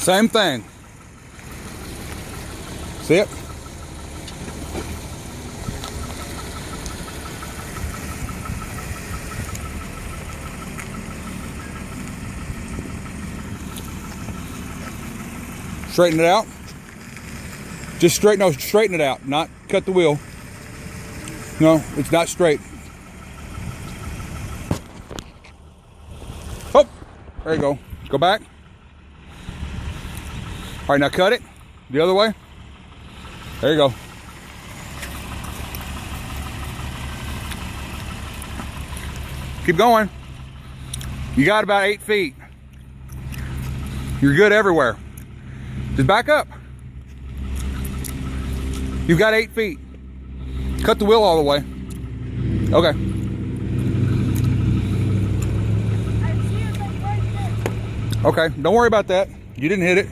Same thing. See it? Straighten it out. Just straighten it out, not cut the wheel. No, it's not straight. Oh, there you go. Go back. All right, now cut it the other way. There you go. Keep going. You got about 8 feet. You're good everywhere. Just back up. You've got 8 feet. Cut the wheel all the way. Okay. Okay, don't worry about that. You didn't hit it.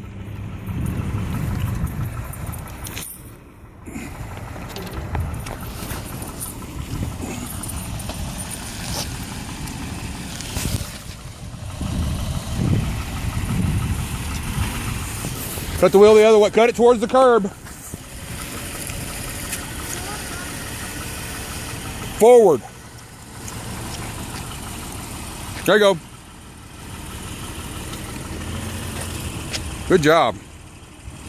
Cut the wheel the other way. Cut it towards the curb. Forward. There you go. Good job.